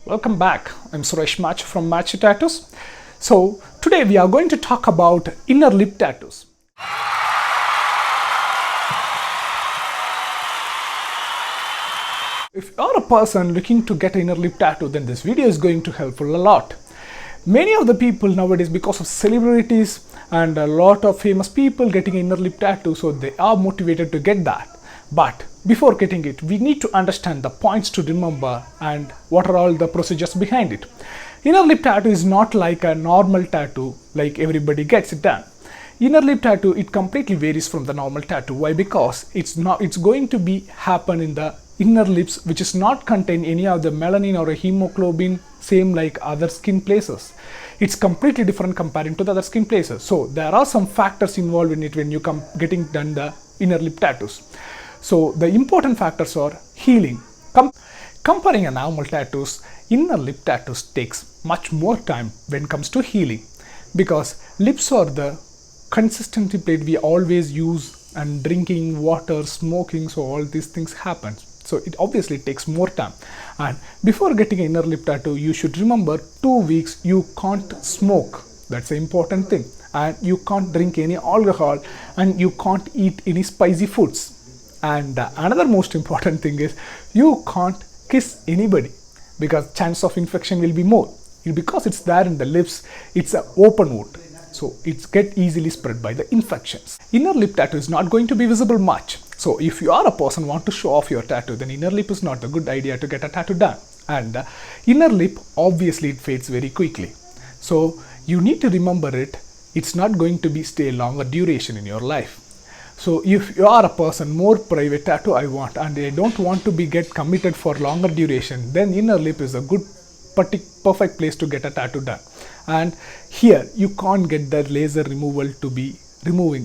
Welcome back. I'm Suresh Mach from Mach Tattoos. So today we are going to talk about inner lip tattoos. If you're a person looking to get an inner lip tattoo, then this video is going to helpful a lot. Many of the people nowadays, because of celebrities and a lot of famous people getting inner lip tattoo, so they are motivated to get that. But before getting it, we need to understand the points to remember and what are all the procedures behind it. Inner lip tattoo is not like a normal tattoo like everybody gets it done. Inner lip tattoo, it completely varies from the normal tattoo. Why? Because it's going to be happen in the inner lips, which is not contain any of the melanin or a hemoglobin, same like other skin places. It's completely different comparing to the other skin places. So there are some factors involved in it when you come getting done the inner lip tattoos. So the important factors are healing. Comparing a normal tattoos, inner lip tattoos takes much more time when it comes to healing, because lips are the consistency plate we always use, and drinking water, smoking, so all these things happen. So it obviously takes more time. And before getting an inner lip tattoo, you should remember 2 weeks you can't smoke. That's the important thing. And you can't drink any alcohol, and you can't eat any spicy foods. And another most important thing is you can't kiss anybody, because chance of infection will be more. Because it's there in the lips, it's an open wound, so it's get easily spread by the infections. Inner lip tattoo is not going to be visible much. So if you are a person want to show off your tattoo, then inner lip is not a good idea to get a tattoo done. And inner lip, obviously it fades very quickly. So you need to remember it. It's not going to be stay longer duration in your life. So if you are a person more private tattoo I want, and I don't want to be get committed for longer duration, then inner lip is a good perfect place to get a tattoo done. And here you can't get the laser removal to be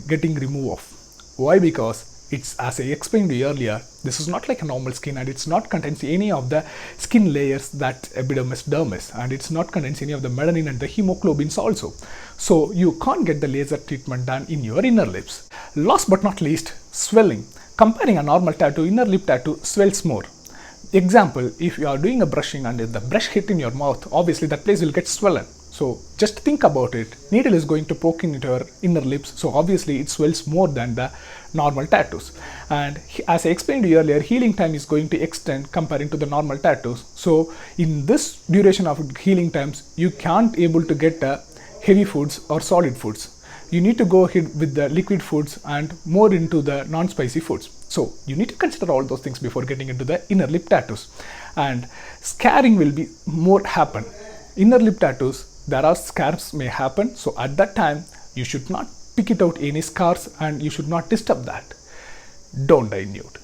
getting removed off. Why? Because it's, as I explained to you earlier, this is not like a normal skin, and it's not contains any of the skin layers that epidermis, dermis, and it's not contains any of the melanin and the hemoglobins also. So you can't get the laser treatment done in your inner lips. Last but not least, swelling. Comparing a normal tattoo, inner lip tattoo swells more. Example, if you are doing a brushing and if the brush hit in your mouth, obviously that place will get swollen. So just think about it. Needle is going to poke into your inner lips, so obviously it swells more than the normal tattoos. And as I explained to you earlier, healing time is going to extend comparing to the normal tattoos. So in this duration of healing times, you can't able to get heavy foods or solid foods. You need to go ahead with the liquid foods and more into the non-spicy foods. So you need to consider all those things before getting into the inner lip tattoos. And scarring will be more happen. Inner lip tattoos, there are scars may happen. So at that time, you should not pick it out any scars, and you should not disturb that. Don't die nude.